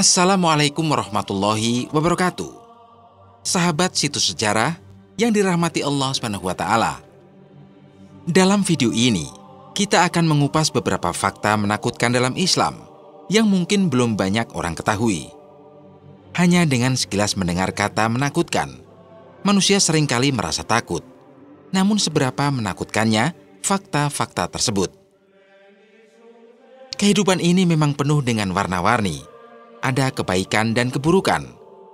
Assalamualaikum warahmatullahi wabarakatuh. Sahabat situs sejarah yang dirahmati Allah SWT. Dalam video ini, kita akan mengupas beberapa fakta menakutkan dalam Islam yang mungkin belum banyak orang ketahui. Hanya dengan sekilas mendengar kata menakutkan, manusia seringkali merasa takut. Namun seberapa menakutkannya fakta-fakta tersebut? Kehidupan ini memang penuh dengan warna-warni. Ada kebaikan dan keburukan,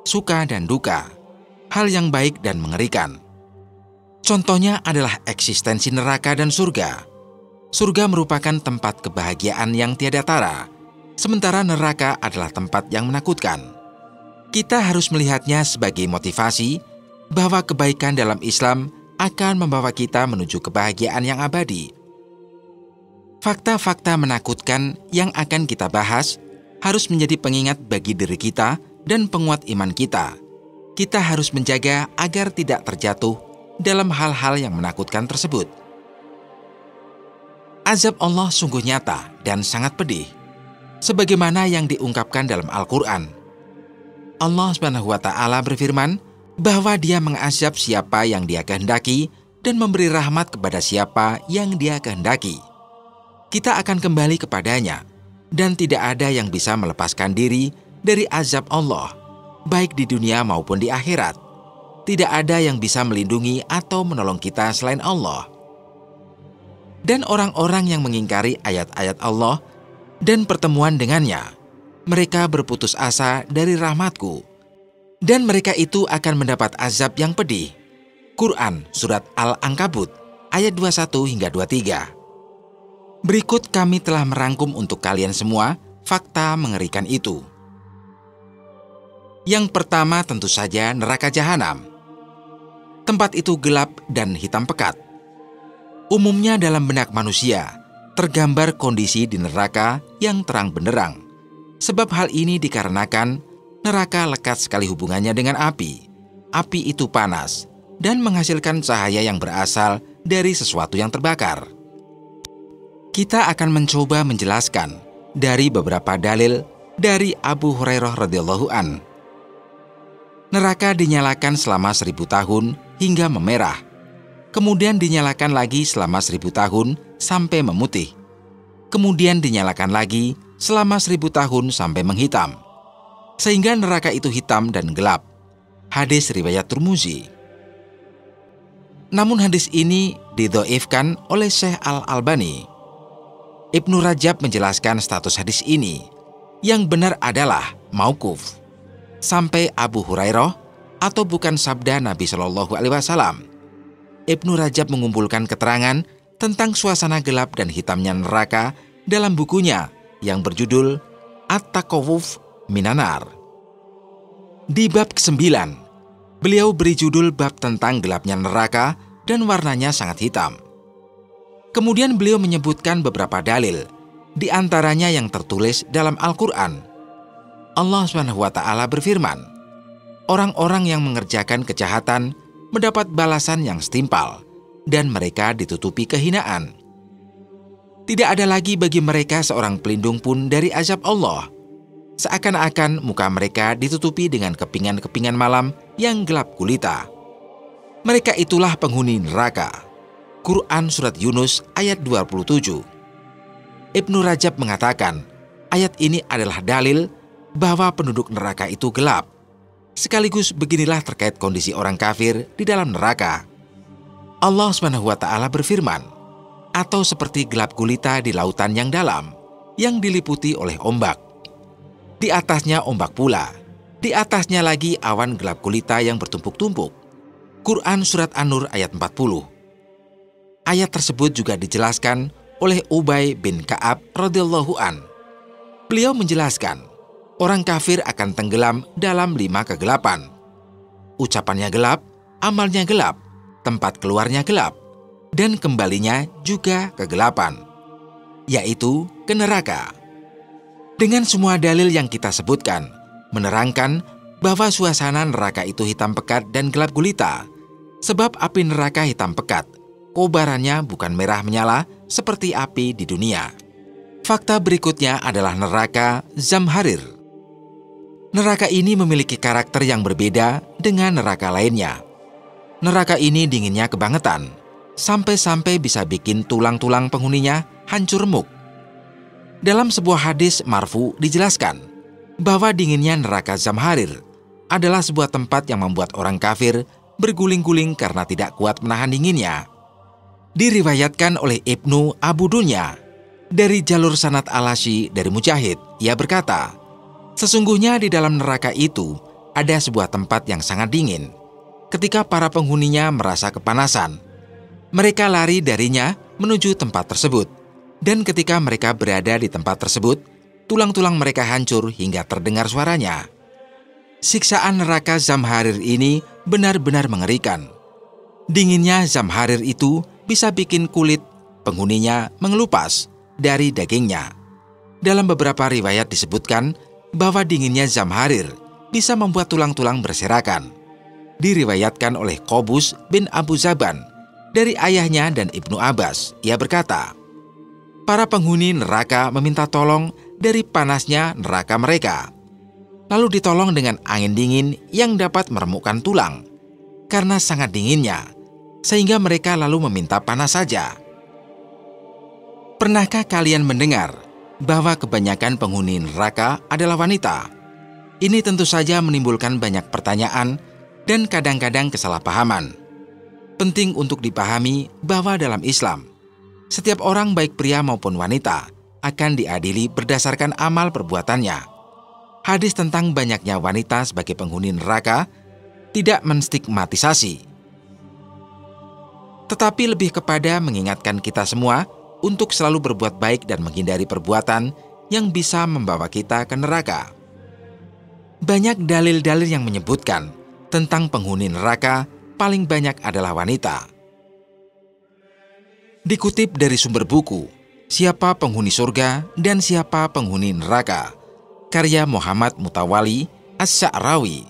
suka dan duka, hal yang baik dan mengerikan. Contohnya adalah eksistensi neraka dan surga. Surga merupakan tempat kebahagiaan yang tiada tara, sementara neraka adalah tempat yang menakutkan. Kita harus melihatnya sebagai motivasi bahwa kebaikan dalam Islam akan membawa kita menuju kebahagiaan yang abadi. Fakta-fakta menakutkan yang akan kita bahas harus menjadi pengingat bagi diri kita dan penguat iman kita. Kita harus menjaga agar tidak terjatuh dalam hal-hal yang menakutkan tersebut. Azab Allah sungguh nyata dan sangat pedih, sebagaimana yang diungkapkan dalam Al-Quran. Allah SWT berfirman bahwa Dia mengazab siapa yang Dia kehendaki dan memberi rahmat kepada siapa yang Dia kehendaki. Kita akan kembali kepadanya, dan tidak ada yang bisa melepaskan diri dari azab Allah, baik di dunia maupun di akhirat. Tidak ada yang bisa melindungi atau menolong kita selain Allah. Dan orang-orang yang mengingkari ayat-ayat Allah dan pertemuan dengannya, mereka berputus asa dari rahmatku, dan mereka itu akan mendapat azab yang pedih. Quran Surat Al-Ankabut ayat 21 hingga 23. Berikut kami telah merangkum untuk kalian semua fakta mengerikan itu. Yang pertama tentu saja neraka jahanam. Tempat itu gelap dan hitam pekat. Umumnya dalam benak manusia, tergambar kondisi di neraka yang terang benderang. Sebab hal ini dikarenakan neraka lekat sekali hubungannya dengan api. Api itu panas dan menghasilkan cahaya yang berasal dari sesuatu yang terbakar. Kita akan mencoba menjelaskan dari beberapa dalil dari Abu Hurairah radhiyallahu an. Neraka dinyalakan selama 1000 tahun hingga memerah. Kemudian dinyalakan lagi selama 1000 tahun sampai memutih. Kemudian dinyalakan lagi selama 1000 tahun sampai menghitam. Sehingga neraka itu hitam dan gelap. Hadis riwayat Tirmizi. Namun hadis ini didhaifkan oleh Syekh Al-Albani. Ibnu Rajab menjelaskan status hadis ini. Yang benar adalah mauquf sampai Abu Hurairah atau bukan sabda Nabi Shallallahu Alaihi Wasallam. Ibnu Rajab mengumpulkan keterangan tentang suasana gelap dan hitamnya neraka dalam bukunya yang berjudul At-Takawuf Minanar. Di bab ke-9, beliau beri judul bab tentang gelapnya neraka dan warnanya sangat hitam. Kemudian beliau menyebutkan beberapa dalil, di antaranya yang tertulis dalam Al-Quran. Allah SWT berfirman, orang-orang yang mengerjakan kejahatan mendapat balasan yang setimpal, dan mereka ditutupi kehinaan. Tidak ada lagi bagi mereka seorang pelindung pun dari azab Allah. Seakan-akan muka mereka ditutupi dengan kepingan-kepingan malam yang gelap gulita. Mereka itulah penghuni neraka. Quran Surat Yunus ayat 27. Ibnu Rajab mengatakan, ayat ini adalah dalil bahwa penduduk neraka itu gelap. Sekaligus beginilah terkait kondisi orang kafir di dalam neraka. Allah SWT berfirman, atau seperti gelap gulita di lautan yang dalam, yang diliputi oleh ombak. Di atasnya ombak pula, di atasnya lagi awan gelap gulita yang bertumpuk-tumpuk. Quran Surat An-Nur ayat 40. Ayat tersebut juga dijelaskan oleh Ubay bin Ka'ab radhiyallahu an. Beliau menjelaskan, orang kafir akan tenggelam dalam 5 kegelapan. Ucapannya gelap, amalnya gelap, tempat keluarnya gelap, dan kembalinya juga kegelapan, yaitu ke neraka. Dengan semua dalil yang kita sebutkan, menerangkan bahwa suasana neraka itu hitam pekat dan gelap gulita, sebab api neraka hitam pekat. Kobarannya bukan merah menyala seperti api di dunia. Fakta berikutnya adalah neraka Zamharir. Neraka ini memiliki karakter yang berbeda dengan neraka lainnya. Neraka ini dinginnya kebangetan, sampai-sampai bisa bikin tulang-tulang penghuninya hancur remuk. Dalam sebuah hadis marfu dijelaskan bahwa dinginnya neraka Zamharir adalah sebuah tempat yang membuat orang kafir berguling-guling karena tidak kuat menahan dinginnya. Diriwayatkan oleh Ibnu Abu Dunya dari jalur sanad Al-Asy dari Mujahid, ia berkata, sesungguhnya di dalam neraka itu ada sebuah tempat yang sangat dingin. Ketika para penghuninya merasa kepanasan, mereka lari darinya menuju tempat tersebut. Dan ketika mereka berada di tempat tersebut, tulang-tulang mereka hancur hingga terdengar suaranya. Siksaan neraka Zamharir ini benar-benar mengerikan. Dinginnya Zamharir itu bisa bikin kulit penghuninya mengelupas dari dagingnya. Dalam beberapa riwayat disebutkan bahwa dinginnya Zamharir bisa membuat tulang-tulang berserakan. Diriwayatkan oleh Qobus bin Abu Zaban dari ayahnya dan Ibnu Abbas. Ia berkata, para penghuni neraka meminta tolong dari panasnya neraka mereka. Lalu ditolong dengan angin dingin yang dapat meremukkan tulang. Karena sangat dinginnya, sehingga mereka lalu meminta panas saja. Pernahkah kalian mendengar bahwa kebanyakan penghuni neraka adalah wanita? Ini tentu saja menimbulkan banyak pertanyaan dan kadang-kadang kesalahpahaman. Penting untuk dipahami bahwa dalam Islam, setiap orang baik pria maupun wanita akan diadili berdasarkan amal perbuatannya. Hadis tentang banyaknya wanita sebagai penghuni neraka tidak menstigmatisasi, tetapi lebih kepada mengingatkan kita semua untuk selalu berbuat baik dan menghindari perbuatan yang bisa membawa kita ke neraka. Banyak dalil-dalil yang menyebutkan tentang penghuni neraka paling banyak adalah wanita. Dikutip dari sumber buku, Siapa Penghuni Surga dan Siapa Penghuni Neraka, karya Muhammad Mutawali As-Sa'rawi.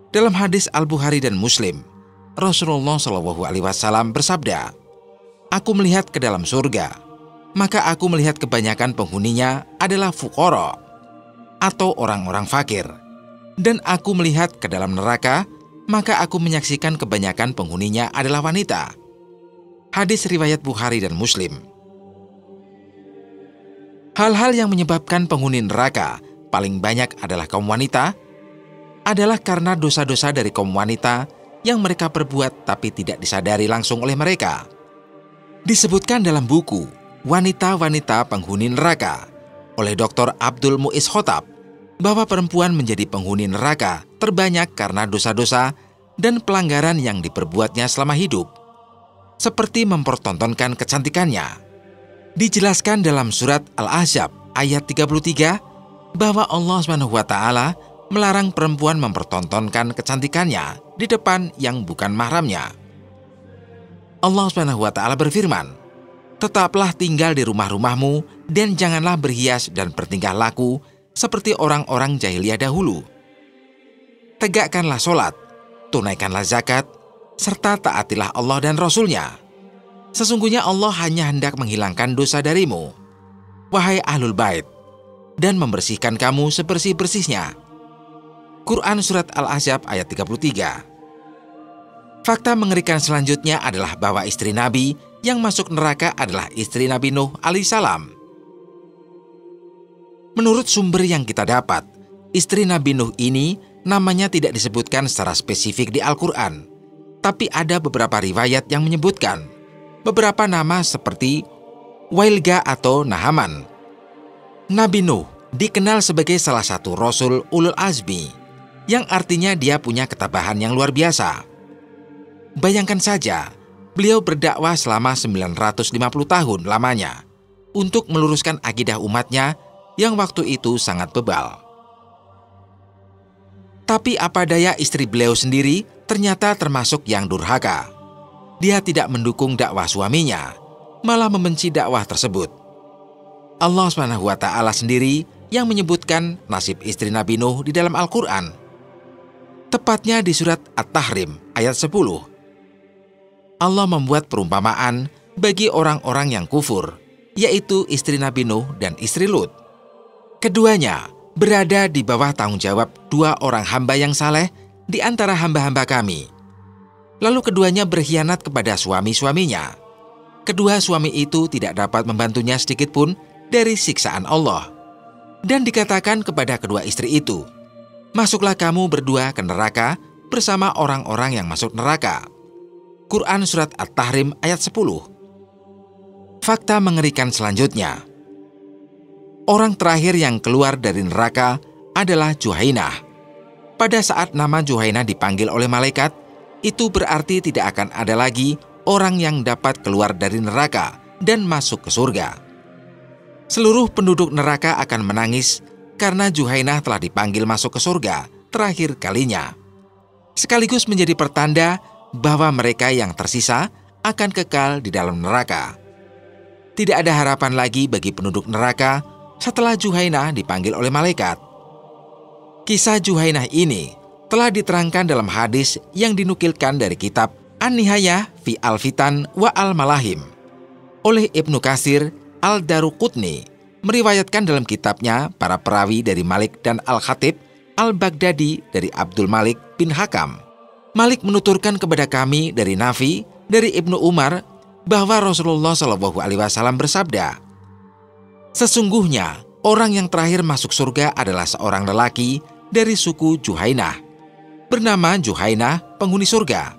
Dalam hadis Al-Bukhari dan Muslim, Rasulullah SAW bersabda, aku melihat ke dalam surga, maka aku melihat kebanyakan penghuninya adalah fuqara atau orang-orang fakir. Dan aku melihat ke dalam neraka, maka aku menyaksikan kebanyakan penghuninya adalah wanita. Hadis riwayat Bukhari dan Muslim. Hal-hal yang menyebabkan penghuni neraka paling banyak adalah kaum wanita, adalah karena dosa-dosa dari kaum wanita yang mereka perbuat tapi tidak disadari langsung oleh mereka. Disebutkan dalam buku Wanita-Wanita Penghuni Neraka oleh Dr. Abdul Muiz Khotab bahwa perempuan menjadi penghuni neraka terbanyak karena dosa-dosa dan pelanggaran yang diperbuatnya selama hidup, seperti mempertontonkan kecantikannya. Dijelaskan dalam surat Al-Ahzab ayat 33 bahwa Allah SWT melarang perempuan mempertontonkan kecantikannya di depan yang bukan mahramnya. Allah SWT berfirman, tetaplah tinggal di rumah-rumahmu dan janganlah berhias dan bertingkah laku seperti orang-orang jahiliyah dahulu. Tegakkanlah sholat, tunaikanlah zakat, serta taatilah Allah dan Rasul-Nya. Sesungguhnya Allah hanya hendak menghilangkan dosa darimu, wahai ahlul bait, dan membersihkan kamu sebersih-bersihnya. Quran Surat Al-Ahzab ayat 33. Fakta mengerikan selanjutnya adalah bahwa istri Nabi yang masuk neraka adalah istri Nabi Nuh alaihissalam. Menurut sumber yang kita dapat, istri Nabi Nuh ini namanya tidak disebutkan secara spesifik di Al-Quran, tapi ada beberapa riwayat yang menyebutkan beberapa nama seperti Wailga atau Nahaman. Nabi Nuh dikenal sebagai salah satu Rasul Ulul Azmi, yang artinya dia punya ketabahan yang luar biasa. Bayangkan saja, beliau berdakwah selama 950 tahun lamanya untuk meluruskan akidah umatnya yang waktu itu sangat bebal. Tapi apa daya istri beliau sendiri ternyata termasuk yang durhaka. Dia tidak mendukung dakwah suaminya, malah membenci dakwah tersebut. Allah SWT sendiri yang menyebutkan nasib istri Nabi Nuh di dalam Al-Quran. Tepatnya di surat At-Tahrim ayat 10. Allah membuat perumpamaan bagi orang-orang yang kufur, yaitu istri Nabi Nuh dan istri Lut. Keduanya berada di bawah tanggung jawab 2 orang hamba yang saleh di antara hamba-hamba kami. Lalu keduanya berkhianat kepada suami-suaminya. Kedua suami itu tidak dapat membantunya sedikit pun dari siksaan Allah. Dan dikatakan kepada kedua istri itu, "Masuklah kamu berdua ke neraka bersama orang-orang yang masuk neraka." Quran Surat At-Tahrim ayat 10. Fakta mengerikan selanjutnya. Orang terakhir yang keluar dari neraka adalah Juhainah. Pada saat nama Juhainah dipanggil oleh malaikat, itu berarti tidak akan ada lagi orang yang dapat keluar dari neraka dan masuk ke surga. Seluruh penduduk neraka akan menangis karena Juhainah telah dipanggil masuk ke surga terakhir kalinya. Sekaligus menjadi pertanda bahwa mereka yang tersisa akan kekal di dalam neraka. Tidak ada harapan lagi bagi penduduk neraka setelah Juhainah dipanggil oleh malaikat. Kisah Juhainah ini telah diterangkan dalam hadis yang dinukilkan dari kitab An-Nihayah fi Al-Fitan wa Al-Malahim oleh Ibnu Katsir Al-Daruqutni, meriwayatkan dalam kitabnya para perawi dari Malik dan Al-Khatib Al-Baghdadi dari Abdul Malik bin Hakam. Malik menuturkan kepada kami dari Nafi dari Ibnu Umar bahwa Rasulullah SAW bersabda, "Sesungguhnya orang yang terakhir masuk surga adalah seorang lelaki dari suku Juhainah, bernama Juhainah penghuni surga."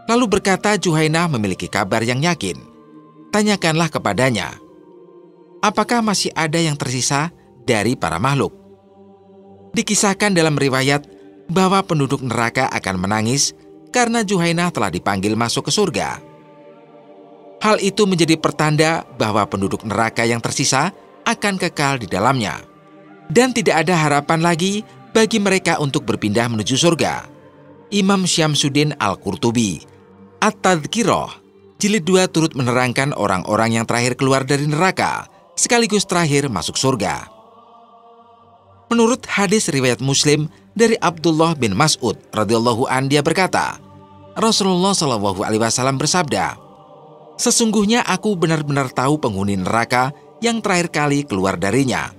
Lalu berkata Juhainah memiliki kabar yang yakin. Tanyakanlah kepadanya, apakah masih ada yang tersisa dari para makhluk? Dikisahkan dalam riwayat bahwa penduduk neraka akan menangis karena Juhainah telah dipanggil masuk ke surga. Hal itu menjadi pertanda bahwa penduduk neraka yang tersisa akan kekal di dalamnya. Dan tidak ada harapan lagi bagi mereka untuk berpindah menuju surga. Imam Syamsuddin Al-Qurtubi, At-Tadhkirah, Jilid 2 turut menerangkan orang-orang yang terakhir keluar dari neraka, sekaligus terakhir masuk surga. Menurut hadis riwayat Muslim dari Abdullah bin Mas'ud radhiyallahu an, dia berkata, Rasulullah SAW bersabda, "Sesungguhnya aku benar-benar tahu penghuni neraka yang terakhir kali keluar darinya.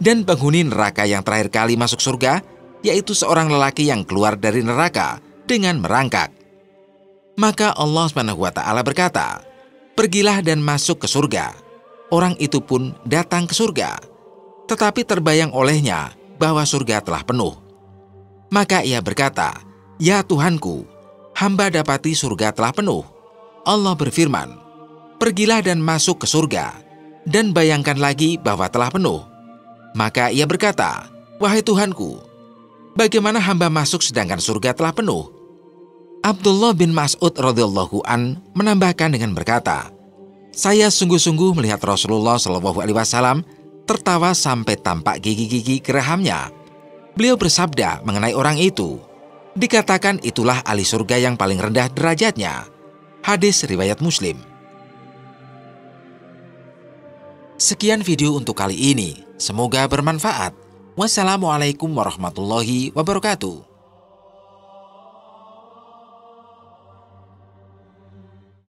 Dan penghuni neraka yang terakhir kali masuk surga, yaitu seorang lelaki yang keluar dari neraka dengan merangkak." Maka Allah SWT berkata, "Pergilah dan masuk ke surga." Orang itu pun datang ke surga, tetapi terbayang olehnya bahwa surga telah penuh. Maka ia berkata, "Ya Tuhanku, hamba dapati surga telah penuh." Allah berfirman, "Pergilah dan masuk ke surga, dan bayangkan lagi bahwa telah penuh." Maka ia berkata, "Wahai Tuhanku, bagaimana hamba masuk sedangkan surga telah penuh?" Abdullah bin Mas'ud radhiyallahu an menambahkan dengan berkata, "Saya sungguh-sungguh melihat Rasulullah SAW tertawa sampai tampak gigi-gigi gerahamnya. Beliau bersabda mengenai orang itu, dikatakan itulah ahli surga yang paling rendah derajatnya." Hadis riwayat Muslim. Sekian video untuk kali ini. Semoga bermanfaat. Wassalamualaikum warahmatullahi wabarakatuh.